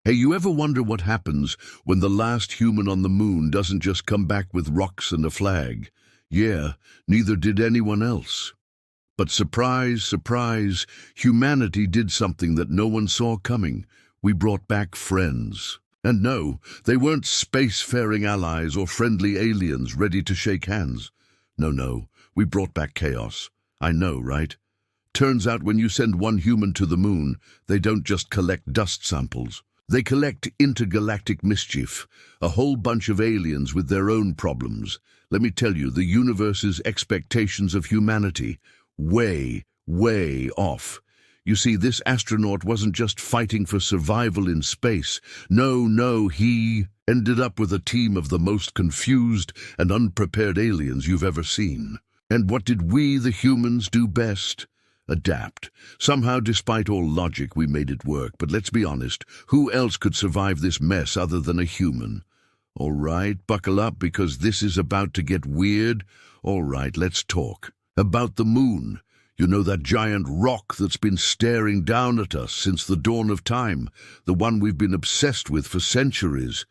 Hey, you ever wonder what happens when the last human on the moon doesn't just come back with rocks and a flag? Yeah, neither did anyone else. But surprise, surprise, humanity did something that no one saw coming. We brought back friends. And no, they weren't spacefaring allies or friendly aliens ready to shake hands. No, we brought back chaos. I know, right? Turns out when you send one human to the moon, they don't just collect dust samples. They collect intergalactic mischief, a whole bunch of aliens with their own problems. Let me tell you, the universe's expectations of humanity, way off. You see, this astronaut wasn't just fighting for survival in space. No, he ended up with a team of the most confused and unprepared aliens you've ever seen. And what did we, the humans, do best? Adapt. Somehow, despite all logic, we made it work. But let's be honest, who else could survive this mess other than a human? All right, buckle up, because this is about to get weird. All right, let's talk about the moon. You know, that giant rock that's been staring down at us since the dawn of time, the one we've been obsessed with for centuries.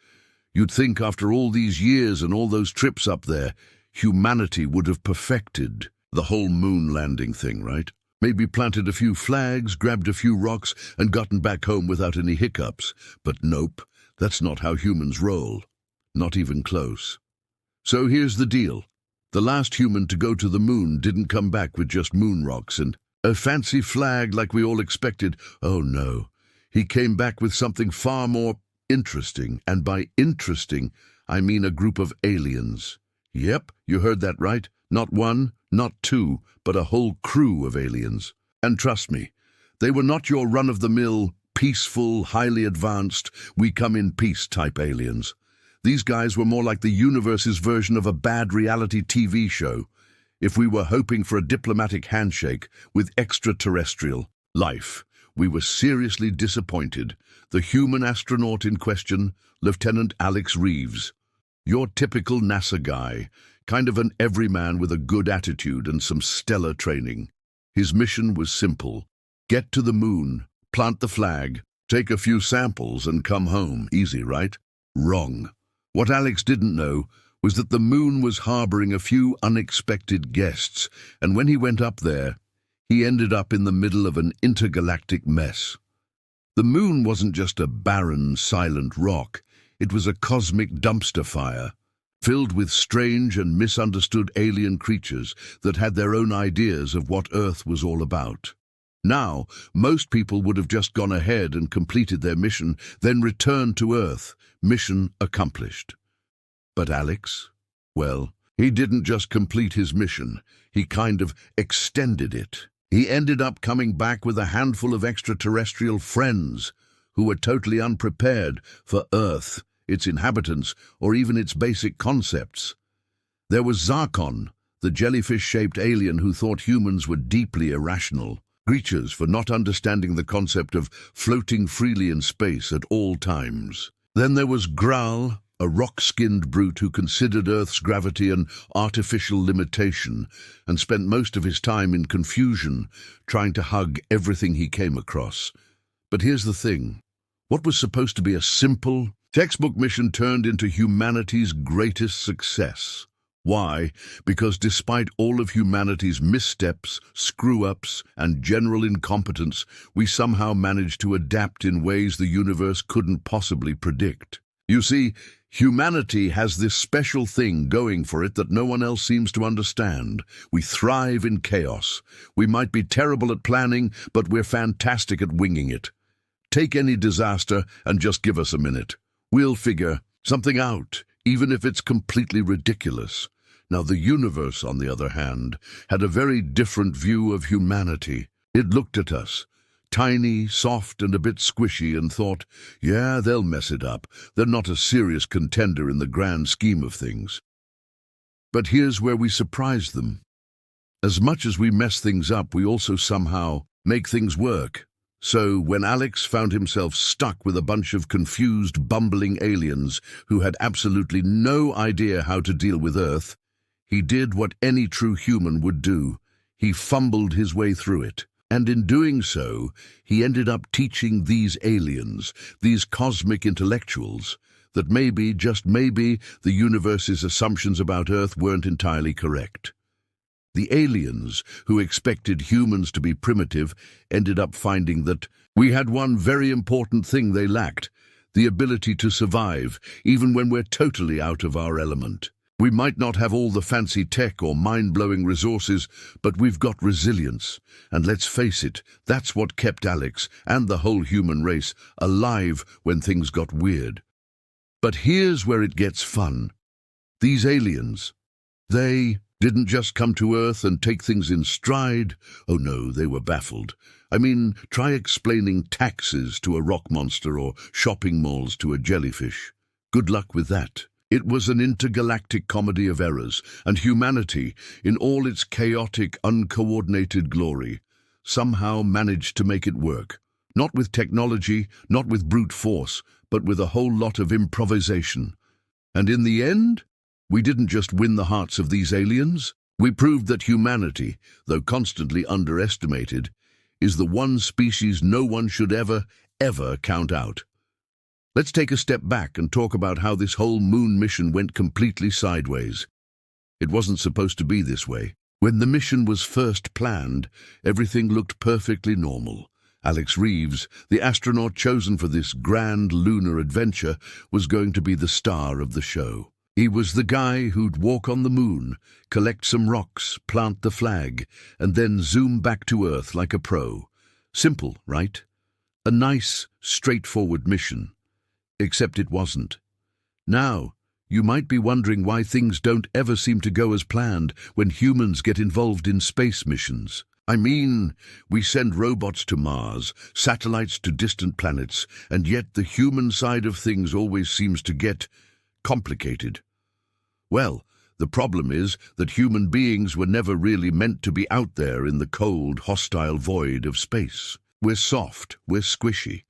You'd think after all these years and all those trips up there, humanity would have perfected the whole moon landing thing, right? Maybe planted a few flags, grabbed a few rocks, and gotten back home without any hiccups. But nope, that's not how humans roll. Not even close. So here's the deal. The last human to go to the moon didn't come back with just moon rocks and a fancy flag like we all expected. Oh no, he came back with something far more interesting. And by interesting, I mean a group of aliens. Yep, you heard that right. Not one, not two, but a whole crew of aliens. And trust me, they were not your run-of-the-mill, peaceful, highly advanced, we come in peace type aliens. These guys were more like the universe's version of a bad reality TV show. If we were hoping for a diplomatic handshake with extraterrestrial life, we were seriously disappointed. The human astronaut in question, Lieutenant Alex Reeves. Your typical NASA guy, kind of an everyman with a good attitude and some stellar training. His mission was simple. Get to the moon, plant the flag, take a few samples and come home. Easy, right? Wrong. What Alex didn't know was that the moon was harboring a few unexpected guests, and when he went up there, he ended up in the middle of an intergalactic mess. The moon wasn't just a barren, silent rock. It was a cosmic dumpster fire, filled with strange and misunderstood alien creatures that had their own ideas of what Earth was all about. Now, most people would have just gone ahead and completed their mission, then returned to Earth, mission accomplished. But Alex, well, he didn't just complete his mission, he kind of extended it. He ended up coming back with a handful of extraterrestrial friends who were totally unprepared for Earth, its inhabitants, or even its basic concepts. There was Zarkon, the jellyfish-shaped alien who thought humans were deeply irrational creatures for not understanding the concept of floating freely in space at all times. Then there was Graal, a rock-skinned brute who considered Earth's gravity an artificial limitation and spent most of his time in confusion, trying to hug everything he came across. But here's the thing. What was supposed to be a simple, textbook mission turned into humanity's greatest success. Why? Because despite all of humanity's missteps, screw-ups, and general incompetence, we somehow managed to adapt in ways the universe couldn't possibly predict. You see, humanity has this special thing going for it that no one else seems to understand. We thrive in chaos. We might be terrible at planning, but we're fantastic at winging it. Take any disaster and just give us a minute. We'll figure something out, even if it's completely ridiculous. Now, the universe, on the other hand, had a very different view of humanity. It looked at us, tiny, soft, and a bit squishy, and thought, yeah, they'll mess it up. They're not a serious contender in the grand scheme of things. But here's where we surprised them. As much as we mess things up, we also somehow make things work. So when Alex found himself stuck with a bunch of confused, bumbling aliens who had absolutely no idea how to deal with Earth, he did what any true human would do. He fumbled his way through it. And in doing so, he ended up teaching these aliens, these cosmic intellectuals, that maybe, just maybe, the universe's assumptions about Earth weren't entirely correct. The aliens, who expected humans to be primitive, ended up finding that we had one very important thing they lacked: the ability to survive, even when we're totally out of our element. We might not have all the fancy tech or mind-blowing resources, but we've got resilience. And let's face it, that's what kept Alex and the whole human race alive when things got weird. But here's where it gets fun. These aliens, they didn't just come to Earth and take things in stride. Oh no, they were baffled. I mean, try explaining taxes to a rock monster or shopping malls to a jellyfish. Good luck with that. It was an intergalactic comedy of errors, and humanity, in all its chaotic, uncoordinated glory, somehow managed to make it work. Not with technology, not with brute force, but with a whole lot of improvisation. And in the end, we didn't just win the hearts of these aliens. We proved that humanity, though constantly underestimated, is the one species no one should ever count out. Let's take a step back and talk about how this whole moon mission went completely sideways. It wasn't supposed to be this way. When the mission was first planned, everything looked perfectly normal. Alex Reeves, the astronaut chosen for this grand lunar adventure, was going to be the star of the show. He was the guy who'd walk on the moon, collect some rocks, plant the flag, and then zoom back to Earth like a pro. Simple, right? A nice, straightforward mission. Except it wasn't. Now, you might be wondering why things don't ever seem to go as planned when humans get involved in space missions. I mean, we send robots to Mars, satellites to distant planets, and yet the human side of things always seems to get complicated. Well, the problem is that human beings were never really meant to be out there in the cold, hostile void of space. We're soft, we're squishy,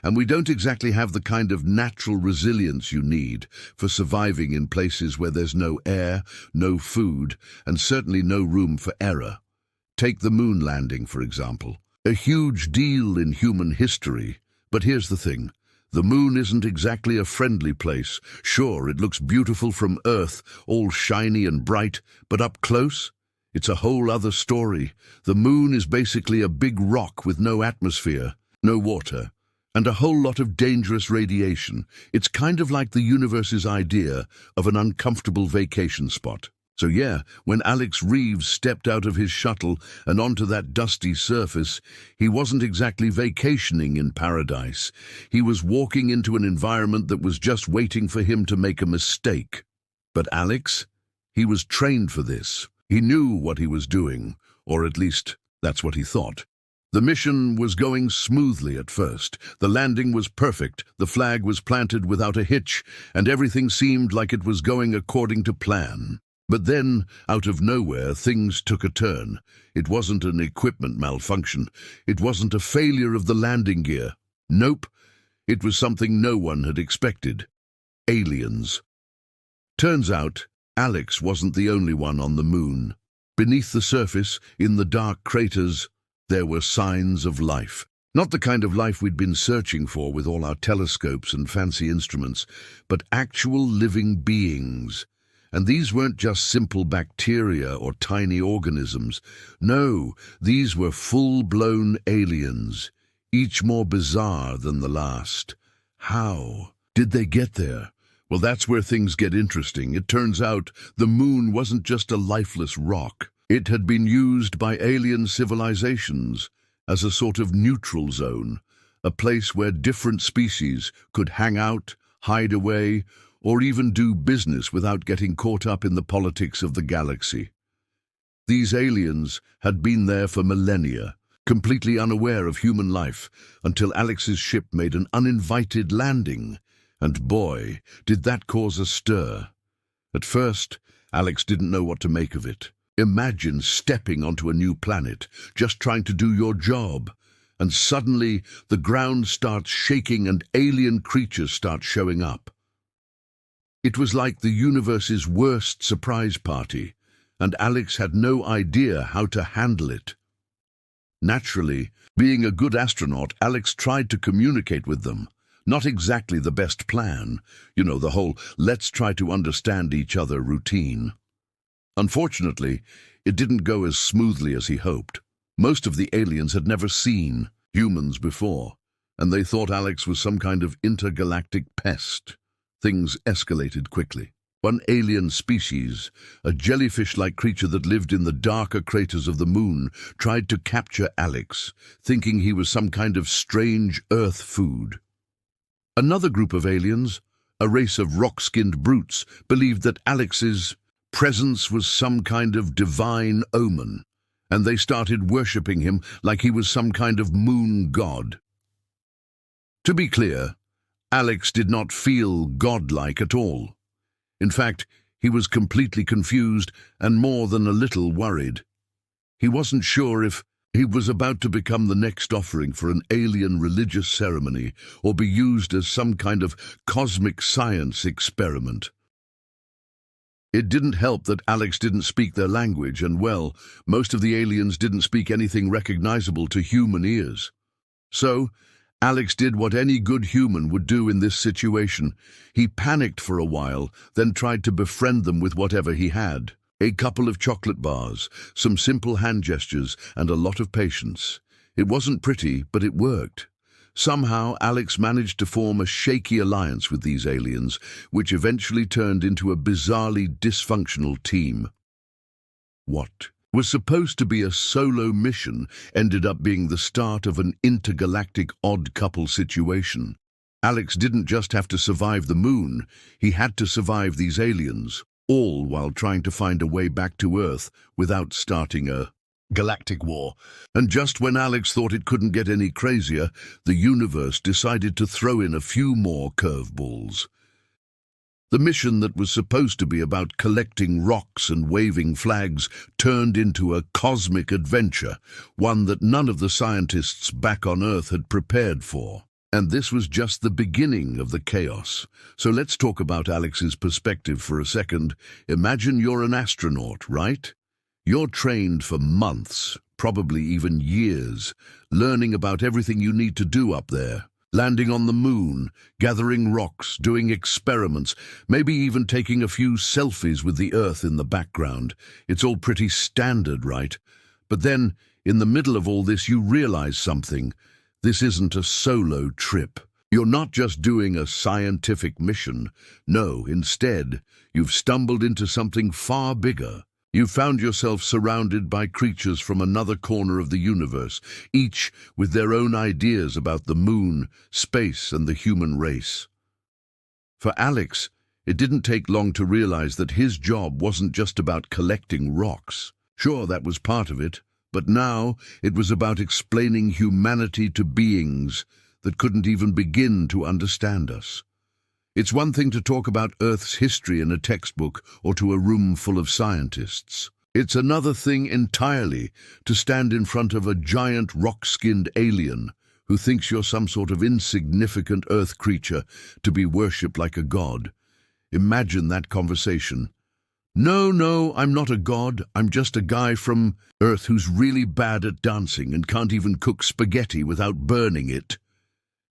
and we don't exactly have the kind of natural resilience you need for surviving in places where there's no air, no food, and certainly no room for error. Take the moon landing, for example. A huge deal in human history, but here's the thing. The moon isn't exactly a friendly place. Sure, it looks beautiful from Earth, all shiny and bright, but up close, it's a whole other story. The moon is basically a big rock with no atmosphere, no water, and a whole lot of dangerous radiation. It's kind of like the universe's idea of an uncomfortable vacation spot. So yeah, when Alex Reeves stepped out of his shuttle and onto that dusty surface, he wasn't exactly vacationing in paradise. He was walking into an environment that was just waiting for him to make a mistake. But Alex, he was trained for this. He knew what he was doing, or at least that's what he thought. The mission was going smoothly at first. The landing was perfect, the flag was planted without a hitch, and everything seemed like it was going according to plan. But then, out of nowhere, things took a turn. It wasn't an equipment malfunction. It wasn't a failure of the landing gear. Nope, it was something no one had expected. Aliens. Turns out, Alex wasn't the only one on the moon. Beneath the surface, in the dark craters, there were signs of life. Not the kind of life we'd been searching for with all our telescopes and fancy instruments, but actual living beings. And these weren't just simple bacteria or tiny organisms. No, these were full-blown aliens, each more bizarre than the last. How did they get there? Well, that's where things get interesting. It turns out the moon wasn't just a lifeless rock. It had been used by alien civilizations as a sort of neutral zone, a place where different species could hang out, hide away, or even do business without getting caught up in the politics of the galaxy. These aliens had been there for millennia, completely unaware of human life, until Alex's ship made an uninvited landing. And boy, did that cause a stir. At first, Alex didn't know what to make of it. Imagine stepping onto a new planet, just trying to do your job, and suddenly the ground starts shaking and alien creatures start showing up. It was like the universe's worst surprise party, and Alex had no idea how to handle it. Naturally, being a good astronaut, Alex tried to communicate with them. Not exactly the best plan, the whole let's try to understand each other routine. Unfortunately, it didn't go as smoothly as he hoped. Most of the aliens had never seen humans before, and they thought Alex was some kind of intergalactic pest. Things escalated quickly. One alien species, a jellyfish-like creature that lived in the darker craters of the moon, tried to capture Alex, thinking he was some kind of strange Earth food. Another group of aliens, a race of rock-skinned brutes, believed that Alex's presence was some kind of divine omen, and they started worshipping him like he was some kind of moon god. To be clear, Alex did not feel godlike at all. In fact, he was completely confused and more than a little worried. He wasn't sure if he was about to become the next offering for an alien religious ceremony or be used as some kind of cosmic science experiment. It didn't help that Alex didn't speak their language, and well, most of the aliens didn't speak anything recognizable to human ears. So, Alex did what any good human would do in this situation. He panicked for a while, then tried to befriend them with whatever he had. A couple of chocolate bars, some simple hand gestures, and a lot of patience. It wasn't pretty, but it worked. Somehow, Alex managed to form a shaky alliance with these aliens, which eventually turned into a bizarrely dysfunctional team. What was supposed to be a solo mission ended up being the start of an intergalactic odd couple situation. Alex didn't just have to survive the moon, he had to survive these aliens, all while trying to find a way back to Earth without starting a galactic war. And just when Alex thought it couldn't get any crazier, the universe decided to throw in a few more curveballs. The mission that was supposed to be about collecting rocks and waving flags turned into a cosmic adventure, one that none of the scientists back on Earth had prepared for. And this was just the beginning of the chaos. So let's talk about Alex's perspective for a second. Imagine you're an astronaut, right? You're trained for months, probably even years, learning about everything you need to do up there. Landing on the moon, gathering rocks, doing experiments, maybe even taking a few selfies with the Earth in the background. It's all pretty standard, right? But then, in the middle of all this, you realize something. This isn't a solo trip. You're not just doing a scientific mission. No, instead, you've stumbled into something far bigger. You found yourself surrounded by creatures from another corner of the universe, each with their own ideas about the moon, space, and the human race. For Alex, it didn't take long to realize that his job wasn't just about collecting rocks. Sure, that was part of it, but now it was about explaining humanity to beings that couldn't even begin to understand us. It's one thing to talk about Earth's history in a textbook or to a room full of scientists. It's another thing entirely to stand in front of a giant rock-skinned alien who thinks you're some sort of insignificant Earth creature to be worshipped like a god. Imagine that conversation. No, I'm not a god. I'm just a guy from Earth who's really bad at dancing and can't even cook spaghetti without burning it.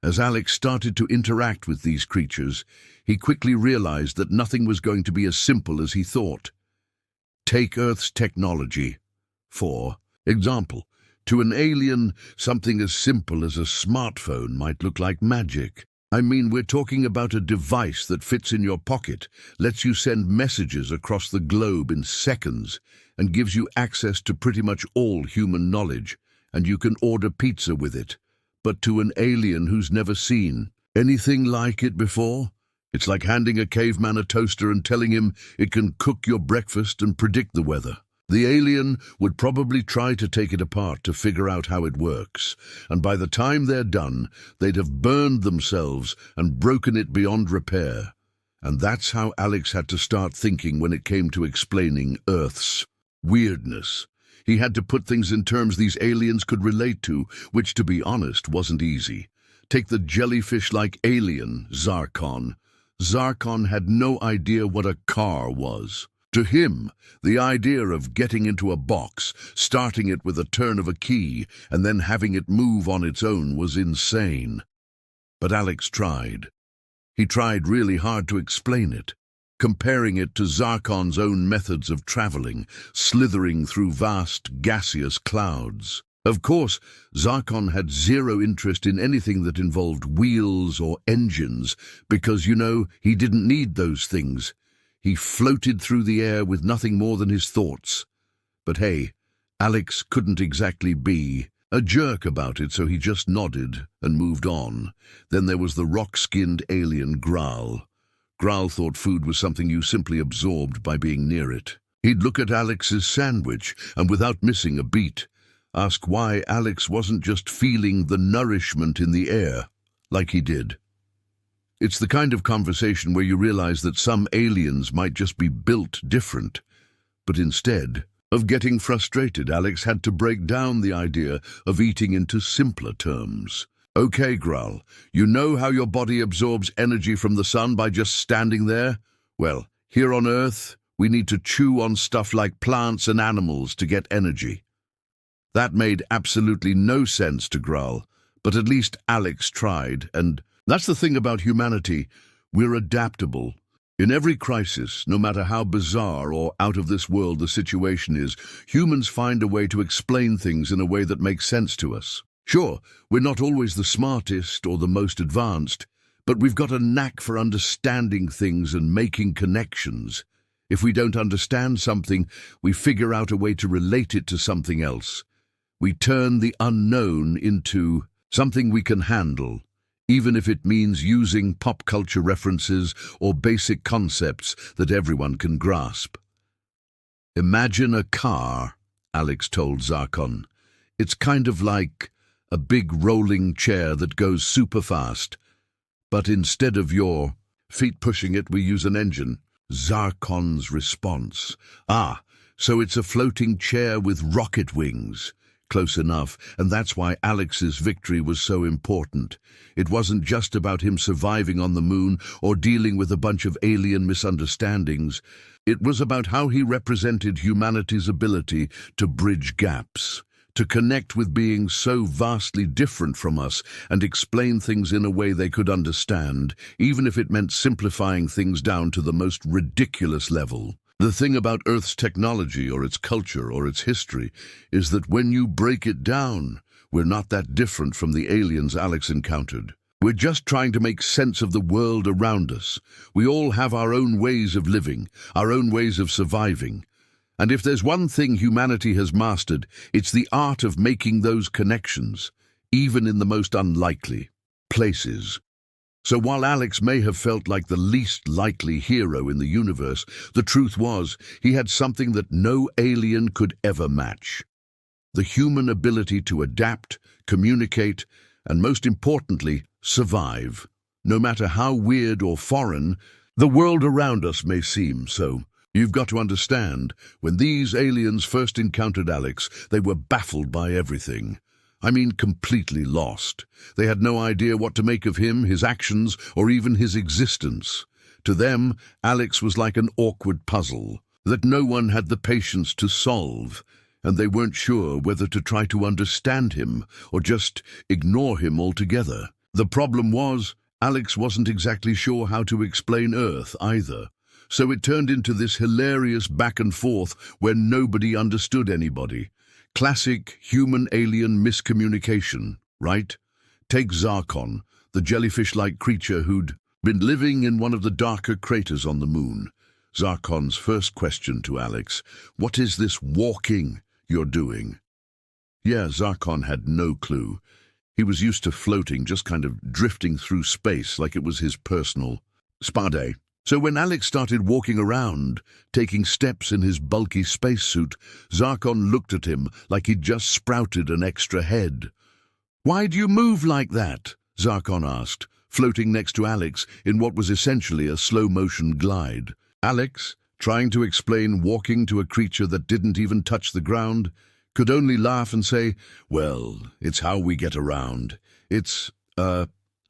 As Alex started to interact with these creatures, he quickly realized that nothing was going to be as simple as he thought. Take Earth's technology. For example, to an alien, something as simple as a smartphone might look like magic. I mean, we're talking about a device that fits in your pocket, lets you send messages across the globe in seconds, and gives you access to pretty much all human knowledge, and you can order pizza with it. But to an alien who's never seen anything like it before, it's like handing a caveman a toaster and telling him it can cook your breakfast and predict the weather. The alien would probably try to take it apart to figure out how it works, and by the time they're done, they'd have burned themselves and broken it beyond repair. And that's how Alex had to start thinking when it came to explaining Earth's weirdness. He had to put things in terms these aliens could relate to, which, to be honest, wasn't easy. Take the jellyfish-like alien, Zarkon. Zarkon had no idea what a car was. To him, the idea of getting into a box, starting it with a turn of a key, and then having it move on its own was insane. But Alex tried. He tried really hard to explain it, comparing it to Zarkon's own methods of traveling, slithering through vast gaseous clouds. Of course, Zarkon had zero interest in anything that involved wheels or engines, because, he didn't need those things. He floated through the air with nothing more than his thoughts. But hey, Alex couldn't exactly be a jerk about it, so he just nodded and moved on. Then there was the rock-skinned alien Graal. Graal thought food was something you simply absorbed by being near it. He'd look at Alex's sandwich, and without missing a beat, ask why Alex wasn't just feeling the nourishment in the air, like he did. It's the kind of conversation where you realize that some aliens might just be built different. But instead of getting frustrated, Alex had to break down the idea of eating into simpler terms. Okay, Graal, you know how your body absorbs energy from the sun by just standing there? Well, here on Earth, we need to chew on stuff like plants and animals to get energy. That made absolutely no sense to Graal, but at least Alex tried, and that's the thing about humanity. We're adaptable. In every crisis, no matter how bizarre or out of this world the situation is, humans find a way to explain things in a way that makes sense to us. Sure, we're not always the smartest or the most advanced, but we've got a knack for understanding things and making connections. If we don't understand something, we figure out a way to relate it to something else. We turn the unknown into something we can handle, even if it means using pop culture references or basic concepts that everyone can grasp. Imagine a car, Alex told Zarkon. It's kind of like a big rolling chair that goes super fast, but instead of your feet pushing it, we use an engine. Zarkon's response. So it's a floating chair with rocket wings. Close enough, and that's why Alex's victory was so important. It wasn't just about him surviving on the moon or dealing with a bunch of alien misunderstandings. It was about how he represented humanity's ability to bridge gaps, to connect with beings so vastly different from us and explain things in a way they could understand, even if it meant simplifying things down to the most ridiculous level. The thing about Earth's technology or its culture or its history is that when you break it down, we're not that different from the aliens Alex encountered. We're just trying to make sense of the world around us. We all have our own ways of living, our own ways of surviving. And if there's one thing humanity has mastered, it's the art of making those connections, even in the most unlikely places. So while Alex may have felt like the least likely hero in the universe, the truth was he had something that no alien could ever match. The human ability to adapt, communicate, and most importantly, survive. No matter how weird or foreign the world around us may seem. So you've got to understand, when these aliens first encountered Alex, they were baffled by everything. I mean, completely lost. They had no idea what to make of him, his actions, or even his existence. To them, Alex was like an awkward puzzle that no one had the patience to solve, and they weren't sure whether to try to understand him or just ignore him altogether. The problem was, Alex wasn't exactly sure how to explain Earth either. So it turned into this hilarious back and forth where nobody understood anybody. Classic human-alien miscommunication, right? Take Zarkon, the jellyfish-like creature who'd been living in one of the darker craters on the moon. Zarkon's first question to Alex, "What is this walking you're doing?" Yeah, Zarkon had no clue. He was used to floating, just kind of drifting through space like it was his personal spa day. So when Alex started walking around, taking steps in his bulky spacesuit, Zarkon looked at him like he'd just sprouted an extra head. "Why do you move like that?" Zarkon asked, floating next to Alex in what was essentially a slow-motion glide. Alex, trying to explain walking to a creature that didn't even touch the ground, could only laugh and say, "Well, it's how we get around. It's,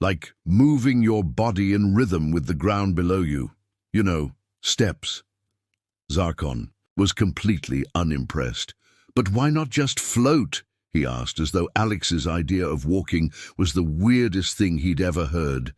like moving your body in rhythm with the ground below you. You know, steps." Zarkon was completely unimpressed. "But why not just float?" he asked, as though Alex's idea of walking was the weirdest thing he'd ever heard.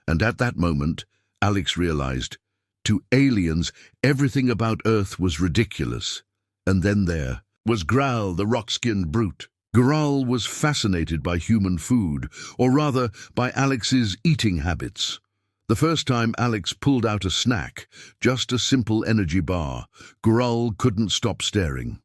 And at that moment, Alex realized, to aliens, everything about Earth was ridiculous. And then there was Graal, the rock-skinned brute. Graal was fascinated by human food, or rather, by Alex's eating habits. The first time Alex pulled out a snack, just a simple energy bar, Graal couldn't stop staring.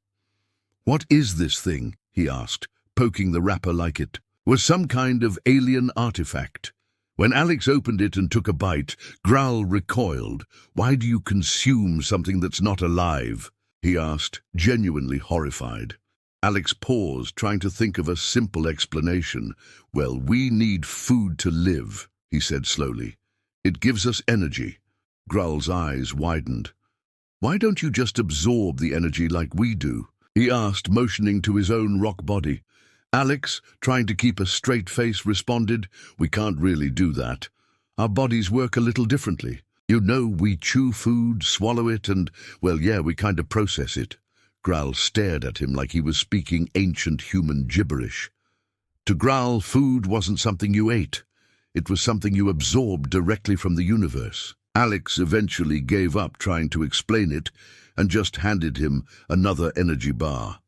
"What is this thing?" he asked, poking the wrapper like it was some kind of alien artifact. When Alex opened it and took a bite, Graal recoiled. "Why do you consume something that's not alive?" he asked, genuinely horrified. Alex paused, trying to think of a simple explanation. "Well, we need food to live," he said slowly. "It gives us energy." Graal's eyes widened. "Why don't you just absorb the energy like we do?" he asked, motioning to his own rock body. Alex, trying to keep a straight face, responded, "We can't really do that. Our bodies work a little differently. You know, we chew food, swallow it, and, well, yeah, we kind of process it." Graal stared at him like he was speaking ancient human gibberish. To Graal, food wasn't something you ate. It was something you absorbed directly from the universe. Alex eventually gave up trying to explain it and just handed him another energy bar.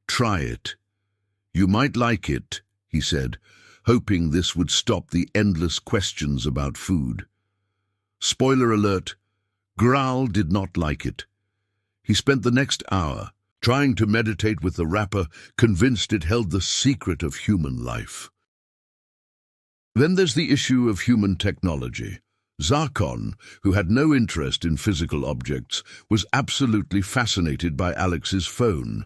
"Try it. You might like it," he said, hoping this would stop the endless questions about food. Spoiler alert, Graal did not like it. He spent the next hour trying to meditate with the wrapper, convinced it held the secret of human life. Then there's the issue of human technology. Zarkon, who had no interest in physical objects, was absolutely fascinated by Alex's phone.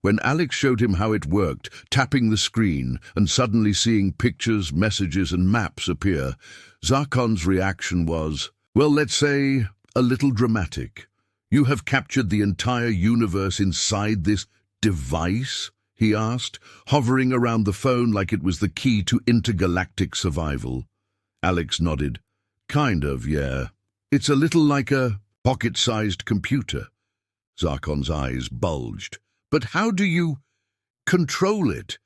When Alex showed him how it worked, tapping the screen and suddenly seeing pictures, messages and maps appear, Zarkon's reaction was, well, let's say, a little dramatic. "You have captured the entire universe inside this device?" he asked, hovering around the phone like it was the key to intergalactic survival. Alex nodded. "Kind of, yeah. It's a little like a pocket-sized computer." Zarkon's eyes bulged. "But how do you control it?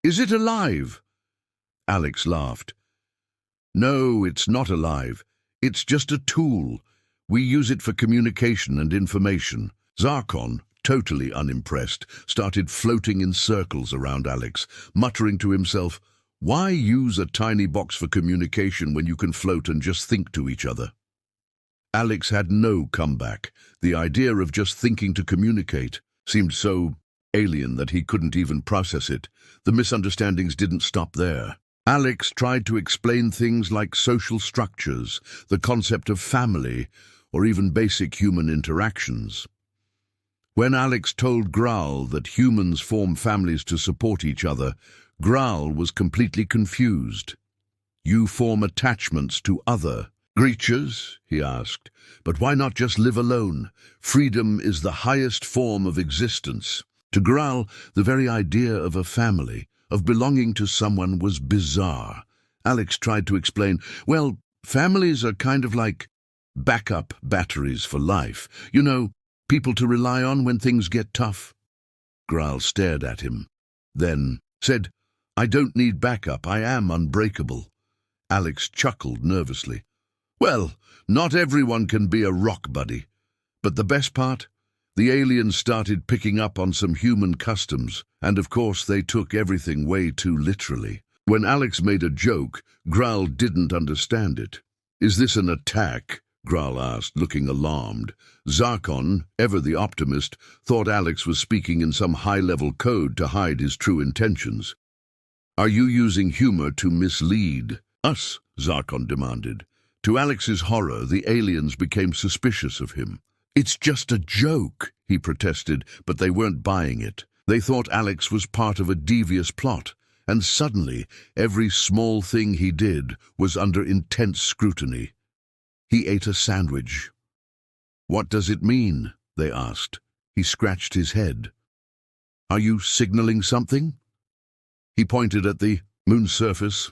Is it alive?" Alex laughed. "No, it's not alive. It's just a tool. We use it for communication and information." Zarkon, totally unimpressed, started floating in circles around Alex, muttering to himself, "Why use a tiny box for communication when you can float and just think to each other?" Alex had no comeback. The idea of just thinking to communicate seemed so alien that he couldn't even process it. The misunderstandings didn't stop there. Alex tried to explain things like social structures, the concept of family, or even basic human interactions. When Alex told Graal that humans form families to support each other, Graal was completely confused. "You form attachments to other creatures?" he asked. "But why not just live alone? Freedom is the highest form of existence." To Graal, the very idea of a family, of belonging to someone, was bizarre. Alex tried to explain, "Well, families are kind of like backup batteries for life. You know, people to rely on when things get tough." Graal stared at him, then said, "I don't need backup. I am unbreakable." Alex chuckled nervously. "Well, not everyone can be a rock buddy. But the best part? The aliens started picking up on some human customs, and of course they took everything way too literally. When Alex made a joke, Graal didn't understand it. "Is this an attack?" Graal asked, looking alarmed. Zarkon, ever the optimist, thought Alex was speaking in some high-level code to hide his true intentions. "Are you using humor to mislead us?" Zarkon demanded. To Alex's horror, the aliens became suspicious of him. "It's just a joke," he protested, but they weren't buying it. They thought Alex was part of a devious plot, and suddenly every small thing he did was under intense scrutiny. He ate a sandwich. "What does it mean?" they asked. He scratched his head. "Are you signaling something?" He pointed at the moon's surface.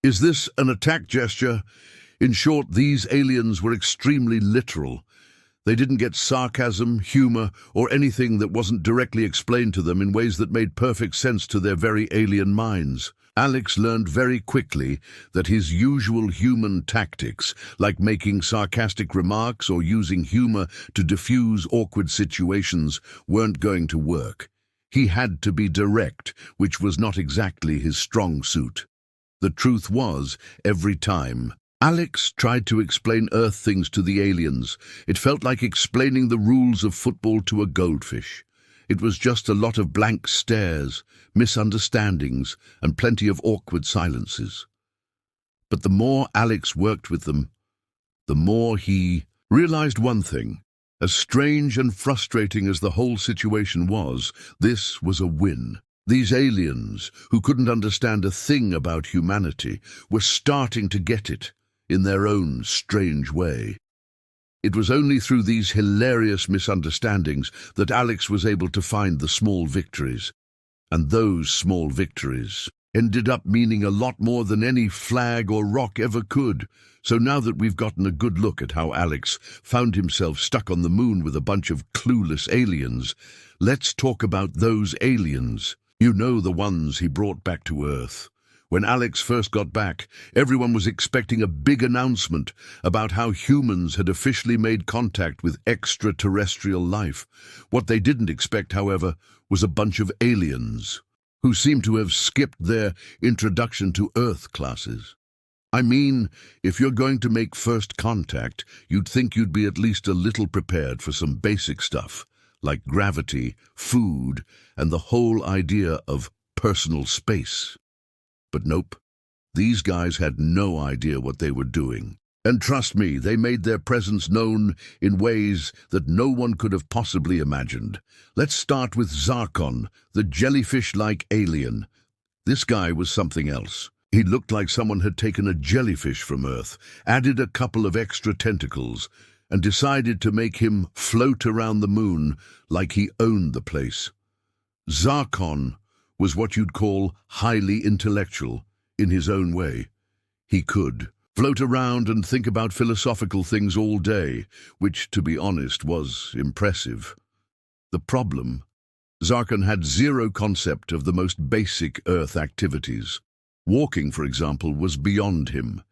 "Is this an attack gesture?" In short, these aliens were extremely literal. They didn't get sarcasm, humor, or anything that wasn't directly explained to them in ways that made perfect sense to their very alien minds. Alex learned very quickly that his usual human tactics, like making sarcastic remarks or using humor to diffuse awkward situations, weren't going to work. He had to be direct, which was not exactly his strong suit. The truth was, every time Alex tried to explain Earth things to the aliens, it felt like explaining the rules of football to a goldfish. It was just a lot of blank stares, misunderstandings, and plenty of awkward silences. But the more Alex worked with them, the more he realized one thing. As strange and frustrating as the whole situation was, this was a win. These aliens, who couldn't understand a thing about humanity, were starting to get it in their own strange way. It was only through these hilarious misunderstandings that Alex was able to find the small victories. And those small victories ended up meaning a lot more than any flag or rock ever could. So now that we've gotten a good look at how Alex found himself stuck on the moon with a bunch of clueless aliens, let's talk about those aliens. You know, the ones he brought back to Earth. When Alex first got back, everyone was expecting a big announcement about how humans had officially made contact with extraterrestrial life. What they didn't expect, however, was a bunch of aliens who seemed to have skipped their introduction to Earth classes. I mean, if you're going to make first contact, you'd think you'd be at least a little prepared for some basic stuff, like gravity, food, and the whole idea of personal space. But nope, these guys had no idea what they were doing. And trust me, they made their presence known in ways that no one could have possibly imagined. Let's start with Zarkon, the jellyfish-like alien. This guy was something else. He looked like someone had taken a jellyfish from Earth, added a couple of extra tentacles, and decided to make him float around the moon like he owned the place. Zarkon was what you'd call highly intellectual in his own way. He could float around and think about philosophical things all day, which, to be honest, was impressive. The problem, Zarkon had zero concept of the most basic Earth activities. Walking, for example, was beyond him.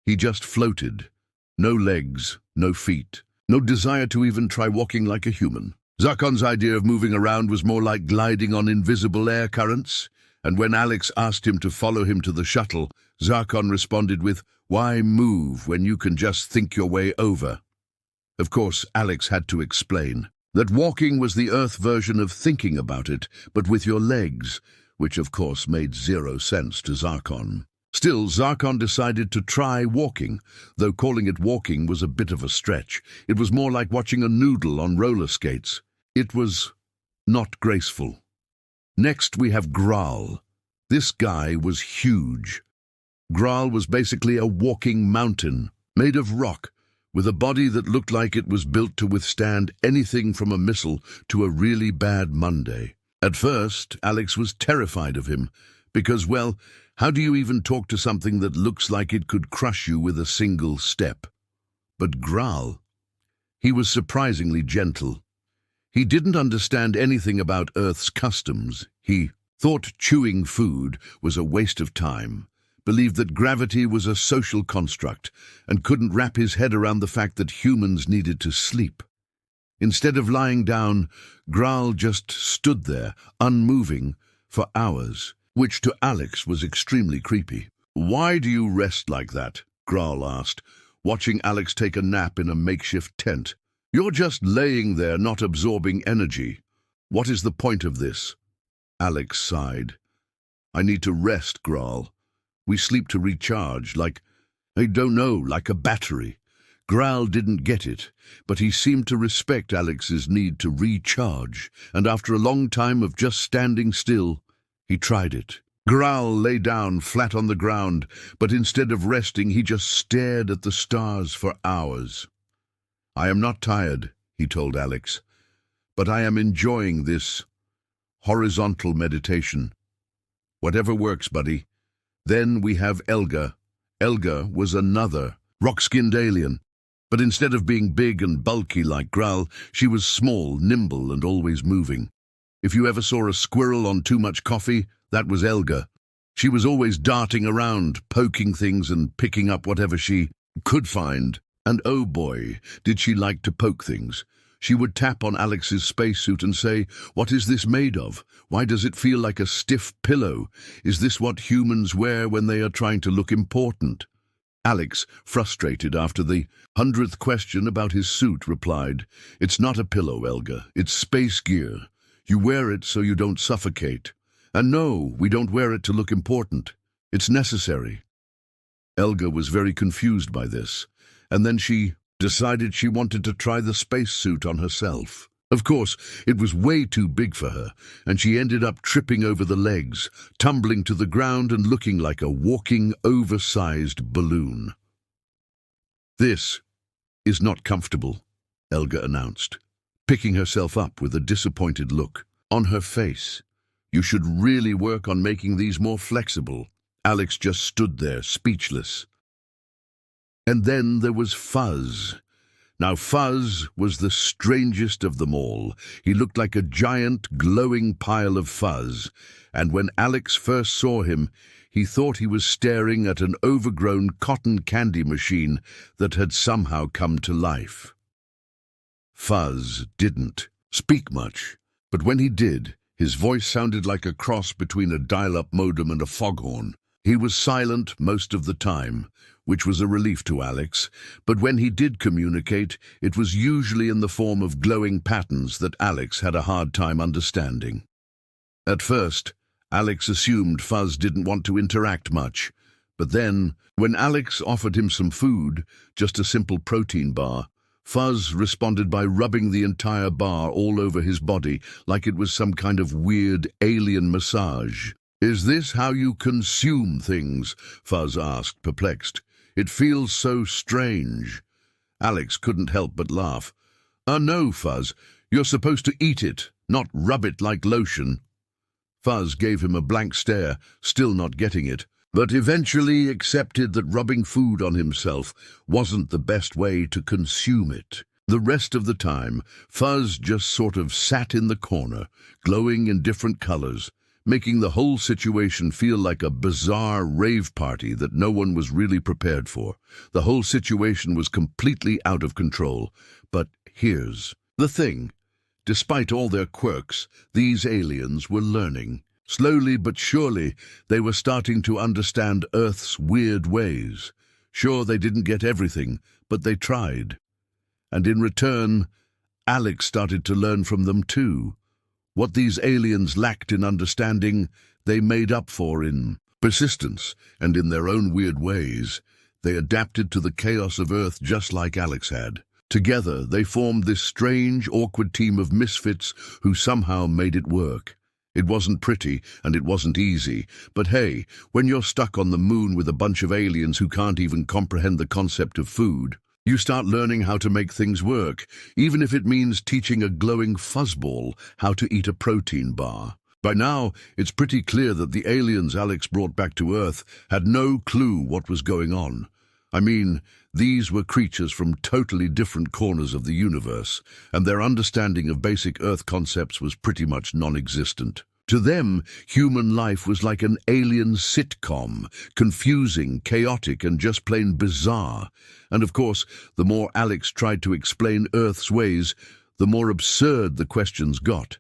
He just floated. No legs, no feet, no desire to even try walking like a human. Zarkon's idea of moving around was more like gliding on invisible air currents, and when Alex asked him to follow him to the shuttle, Zarkon responded with, "Why move when you can just think your way over?" Of course, Alex had to explain that walking was the Earth version of thinking about it, but with your legs, which of course made zero sense to Zarkon. Still, Zarkon decided to try walking, though calling it walking was a bit of a stretch. It was more like watching a noodle on roller skates. It was not graceful. Next we have Graal. This guy was huge. Graal was basically a walking mountain, made of rock, with a body that looked like it was built to withstand anything from a missile to a really bad Monday. At first, Alex was terrified of him, because, well, how do you even talk to something that looks like it could crush you with a single step? But Graal, he was surprisingly gentle. He didn't understand anything about Earth's customs. He thought chewing food was a waste of time, believed that gravity was a social construct, and couldn't wrap his head around the fact that humans needed to sleep. Instead of lying down, Graal just stood there, unmoving, for hours, which to Alex was extremely creepy. "Why do you rest like that?" Graal asked, watching Alex take a nap in a makeshift tent. "You're just laying there, not absorbing energy. What is the point of this?" Alex sighed. "I need to rest, Graal. We sleep to recharge, like a battery." Graal didn't get it, but he seemed to respect Alex's need to recharge, and after a long time of just standing still, he tried it. Graal lay down flat on the ground, but instead of resting, he just stared at the stars for hours. "I am not tired," he told Alex, "but I am enjoying this horizontal meditation." "Whatever works, buddy." Then we have Elga. Elga was another rock-skinned alien. But instead of being big and bulky like Grul, she was small, nimble, and always moving. If you ever saw a squirrel on too much coffee, that was Elga. She was always darting around, poking things and picking up whatever she could find. And oh boy, did she like to poke things. She would tap on Alex's spacesuit and say, "What is this made of? Why does it feel like a stiff pillow? Is this what humans wear when they are trying to look important?" Alex, frustrated after the 100th question about his suit, replied, "It's not a pillow, Elga. It's space gear. You wear it so you don't suffocate. And no, we don't wear it to look important. It's necessary." Elga was very confused by this, and then she decided she wanted to try the spacesuit on herself. Of course, it was way too big for her, and she ended up tripping over the legs, tumbling to the ground and looking like a walking, oversized balloon. "This is not comfortable," Elga announced, picking herself up with a disappointed look on her face. "You should really work on making these more flexible." Alex just stood there, speechless. And then there was Fuzz. Now Fuzz was the strangest of them all. He looked like a giant, glowing pile of fuzz, and when Alex first saw him, he thought he was staring at an overgrown cotton candy machine that had somehow come to life. Fuzz didn't speak much, but when he did, his voice sounded like a cross between a dial-up modem and a foghorn. He was silent most of the time, which was a relief to Alex, but when he did communicate, it was usually in the form of glowing patterns that Alex had a hard time understanding. At first, Alex assumed Fuzz didn't want to interact much, but then, when Alex offered him some food, just a simple protein bar, Fuzz responded by rubbing the entire bar all over his body like it was some kind of weird alien massage. "Is this how you consume things?" Fuzz asked, perplexed. "It feels so strange." Alex couldn't help but laugh. No, Fuzz, you're supposed to eat it, not rub it like lotion." Fuzz gave him a blank stare, still not getting it, but eventually accepted that rubbing food on himself wasn't the best way to consume it. The rest of the time, Fuzz just sort of sat in the corner, glowing in different colors, making the whole situation feel like a bizarre rave party that no one was really prepared for. The whole situation was completely out of control. But here's the thing. Despite all their quirks, these aliens were learning. Slowly but surely, they were starting to understand Earth's weird ways. Sure, they didn't get everything, but they tried. And in return, Alex started to learn from them too. What these aliens lacked in understanding, they made up for in persistence, and in their own weird ways. They adapted to the chaos of Earth just like Alex had. Together, they formed this strange, awkward team of misfits who somehow made it work. It wasn't pretty, and it wasn't easy, but hey, when you're stuck on the moon with a bunch of aliens who can't even comprehend the concept of food, you start learning how to make things work, even if it means teaching a glowing fuzzball how to eat a protein bar. By now, it's pretty clear that the aliens Alex brought back to Earth had no clue what was going on. I mean, these were creatures from totally different corners of the universe, and their understanding of basic Earth concepts was pretty much non-existent. To them, human life was like an alien sitcom, confusing, chaotic, and just plain bizarre. And of course, the more Alex tried to explain Earth's ways, the more absurd the questions got.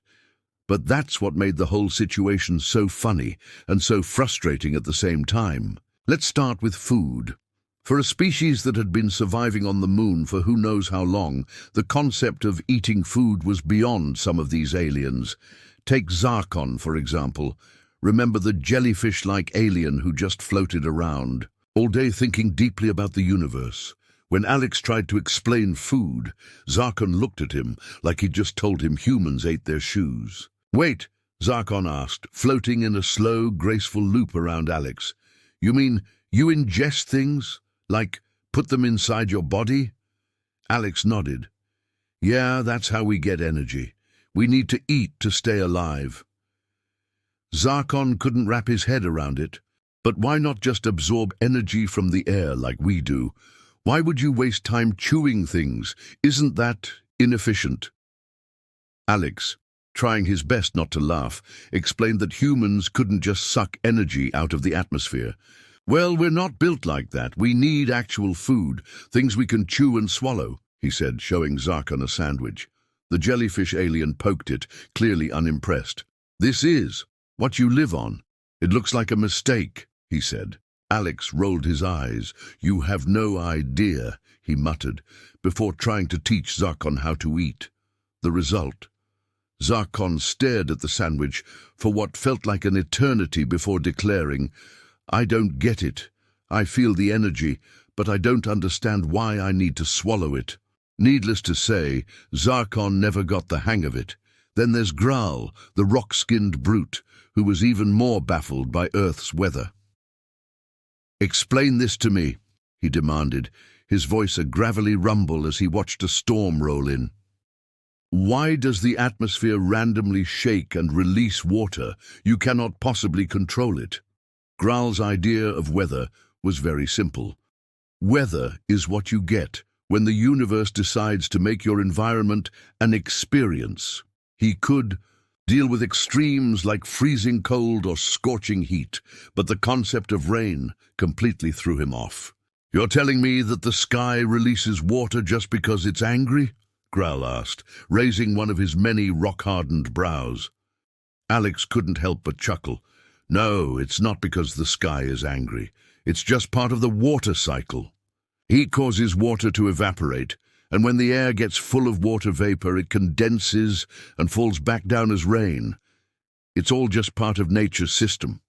But that's what made the whole situation so funny and so frustrating at the same time. Let's start with food. For a species that had been surviving on the moon for who knows how long, the concept of eating food was beyond some of these aliens. Take Zarkon, for example. Remember the jellyfish-like alien who just floated around, all day thinking deeply about the universe. When Alex tried to explain food, Zarkon looked at him like he'd just told him humans ate their shoes. "Wait," Zarkon asked, floating in a slow, graceful loop around Alex. "You mean you ingest things? Like, put them inside your body?" Alex nodded. "Yeah, that's how we get energy. We need to eat to stay alive." Zarkon couldn't wrap his head around it. But why not just absorb energy from the air like we do? Why would you waste time chewing things? Isn't that inefficient? Alex, trying his best not to laugh, explained that humans couldn't just suck energy out of the atmosphere. Well, we're not built like that. We need actual food, things we can chew and swallow, he said, showing Zarkon a sandwich. The jellyfish alien poked it, clearly unimpressed. This is what you live on. It looks like a mistake, he said. Alex rolled his eyes. You have no idea, he muttered, before trying to teach Zarkon how to eat. The result? Zarkon stared at the sandwich for what felt like an eternity before declaring, I don't get it. I feel the energy, but I don't understand why I need to swallow it. Needless to say, Zarkon never got the hang of it. Then there's Graal, the rock-skinned brute, who was even more baffled by Earth's weather. Explain this to me, he demanded, his voice a gravelly rumble as he watched a storm roll in. Why does the atmosphere randomly shake and release water? You cannot possibly control it. Graal's idea of weather was very simple. Weather is what you get when the universe decides to make your environment an experience. He could deal with extremes like freezing cold or scorching heat, but the concept of rain completely threw him off. You're telling me that the sky releases water just because it's angry? Graal asked, raising one of his many rock-hardened brows. Alex couldn't help but chuckle. No, it's not because the sky is angry. It's just part of the water cycle. Heat causes water to evaporate, and when the air gets full of water vapor, it condenses and falls back down as rain. It's all just part of nature's system.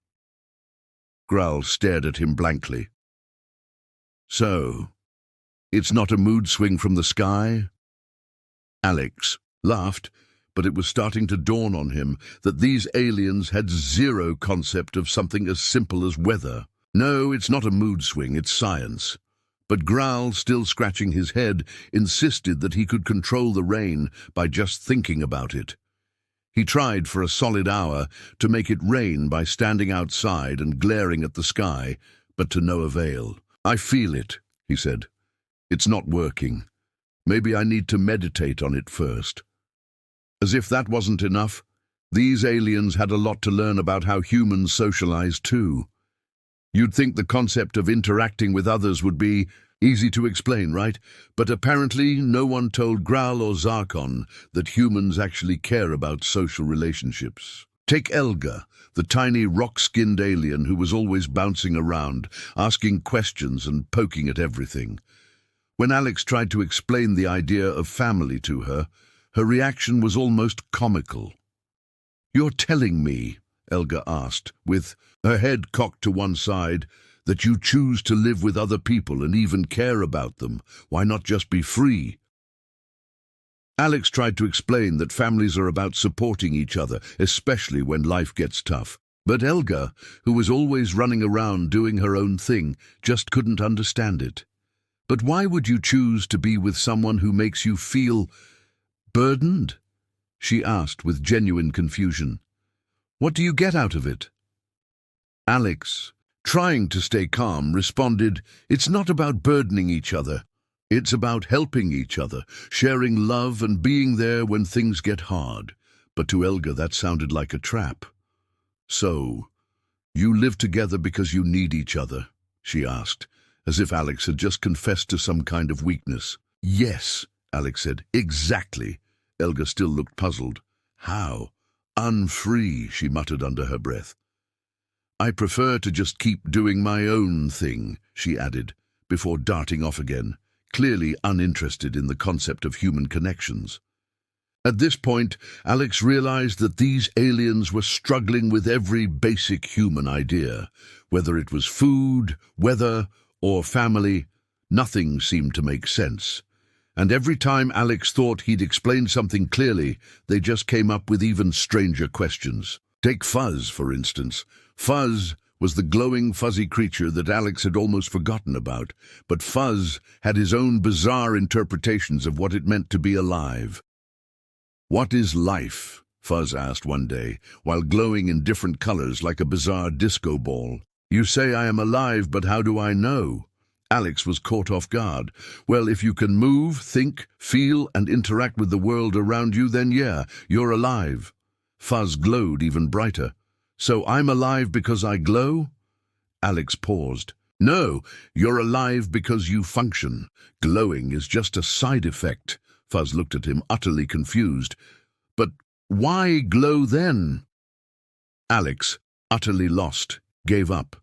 Graal stared at him blankly. So, it's not a mood swing from the sky? Alex laughed, but it was starting to dawn on him that these aliens had zero concept of something as simple as weather. No, it's not a mood swing, it's science. But Graal, still scratching his head, insisted that he could control the rain by just thinking about it. He tried for a solid hour to make it rain by standing outside and glaring at the sky, but to no avail. I feel it, he said. It's not working. Maybe I need to meditate on it first. As if that wasn't enough, these aliens had a lot to learn about how humans socialize too. You'd think the concept of interacting with others would be easy to explain, right? But apparently no one told Graal or Zarkon that humans actually care about social relationships. Take Elga, the tiny rock-skinned alien who was always bouncing around, asking questions and poking at everything. When Alex tried to explain the idea of family to her, her reaction was almost comical. You're telling me, Elga asked, with her head cocked to one side, that you choose to live with other people and even care about them. Why not just be free? Alex tried to explain that families are about supporting each other, especially when life gets tough. But Elga, who was always running around doing her own thing, just couldn't understand it. But why would you choose to be with someone who makes you feel burdened? She asked with genuine confusion. What do you get out of it? Alex, trying to stay calm, responded, It's not about burdening each other. It's about helping each other, sharing love and being there when things get hard. But to Elga that sounded like a trap. So, you live together because you need each other? She asked, as if Alex had just confessed to some kind of weakness. Yes, Alex said, exactly. Elga still looked puzzled. How? Unfree, she muttered under her breath. I prefer to just keep doing my own thing, she added, before darting off again, clearly uninterested in the concept of human connections. At this point, Alex realized that these aliens were struggling with every basic human idea. Whether it was food, weather, or family, nothing seemed to make sense. And every time Alex thought he'd explained something clearly, they just came up with even stranger questions. Take Fuzz, for instance. Fuzz was the glowing, fuzzy creature that Alex had almost forgotten about, but Fuzz had his own bizarre interpretations of what it meant to be alive. What is life? Fuzz asked one day, while glowing in different colors like a bizarre disco ball. You say I am alive, but how do I know? Alex was caught off guard. Well, if you can move, think, feel, and interact with the world around you, then yeah, you're alive. Fuzz glowed even brighter. So I'm alive because I glow? Alex paused. No, you're alive because you function. Glowing is just a side effect. Fuzz looked at him, utterly confused. But why glow then? Alex, utterly lost, gave up.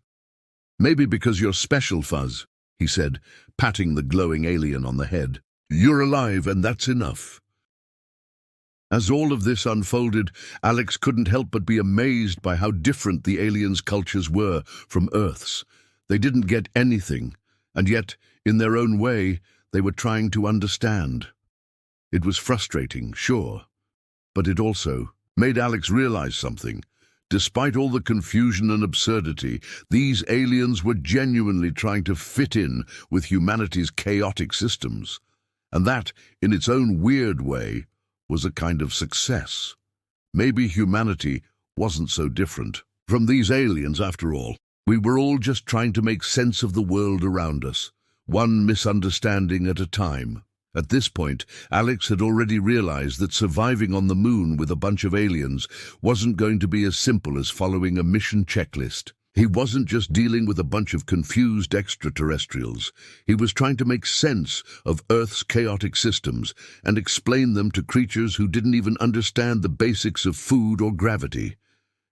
Maybe because you're special, Fuzz, he said, patting the glowing alien on the head. You're alive, and that's enough. As all of this unfolded, Alex couldn't help but be amazed by how different the aliens' cultures were from Earth's. They didn't get anything, and yet, in their own way, they were trying to understand. It was frustrating, sure, but it also made Alex realize something. Despite all the confusion and absurdity, these aliens were genuinely trying to fit in with humanity's chaotic systems. And that, in its own weird way, was a kind of success. Maybe humanity wasn't so different from these aliens after all. We were all just trying to make sense of the world around us, one misunderstanding at a time. At this point, Alex had already realized that surviving on the moon with a bunch of aliens wasn't going to be as simple as following a mission checklist. He wasn't just dealing with a bunch of confused extraterrestrials. He was trying to make sense of Earth's chaotic systems and explain them to creatures who didn't even understand the basics of food or gravity.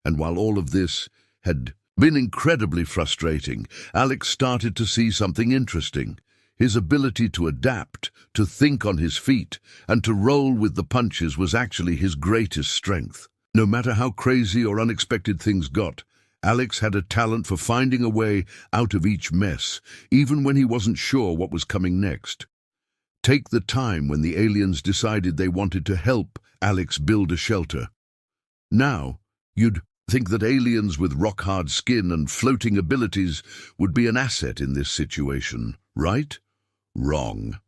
And while all of this had been incredibly frustrating, Alex started to see something interesting. His ability to adapt, to think on his feet, and to roll with the punches was actually his greatest strength. No matter how crazy or unexpected things got, Alex had a talent for finding a way out of each mess, even when he wasn't sure what was coming next. Take the time when the aliens decided they wanted to help Alex build a shelter. Now, you'd think that aliens with rock-hard skin and floating abilities would be an asset in this situation, right? Wrong.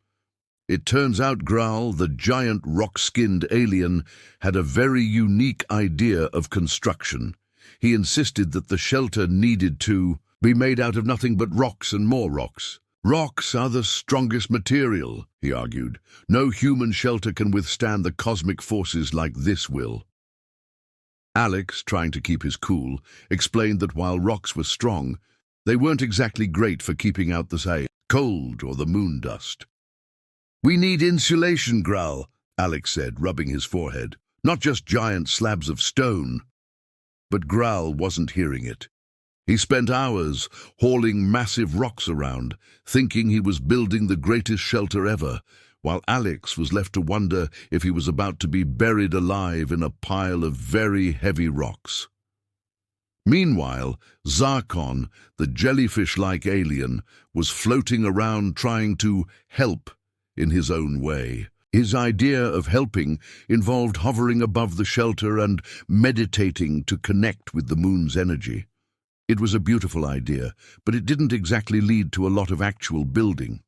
It turns out Graal, the giant rock-skinned alien, had a very unique idea of construction. He insisted that the shelter needed to be made out of nothing but rocks and more rocks. Rocks are the strongest material, he argued. No human shelter can withstand the cosmic forces like this will. Alex, trying to keep his cool, explained that while rocks were strong, they weren't exactly great for keeping out the cold or the moon dust. We need insulation, Graal, Alex said, rubbing his forehead. Not just giant slabs of stone. But Graal wasn't hearing it. He spent hours hauling massive rocks around, thinking he was building the greatest shelter ever, while Alex was left to wonder if he was about to be buried alive in a pile of very heavy rocks. Meanwhile, Zarkon, the jellyfish-like alien, was floating around trying to help in his own way. His idea of helping involved hovering above the shelter and meditating to connect with the moon's energy. It was a beautiful idea, but it didn't exactly lead to a lot of actual building.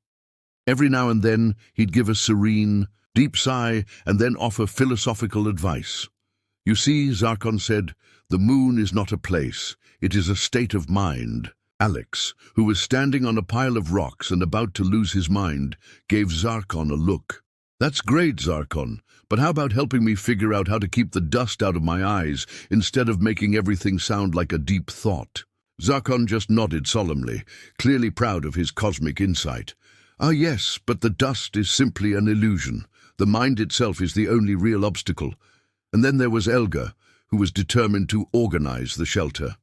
Every now and then, he'd give a serene, deep sigh and then offer philosophical advice. You see, Zarkon said, the moon is not a place, it is a state of mind. Alex, who was standing on a pile of rocks and about to lose his mind, gave Zarkon a look. That's great, Zarkon, but how about helping me figure out how to keep the dust out of my eyes instead of making everything sound like a deep thought? Zarkon just nodded solemnly, clearly proud of his cosmic insight. Ah yes, but the dust is simply an illusion. The mind itself is the only real obstacle. And then there was Elga, who was determined to organize the shelter.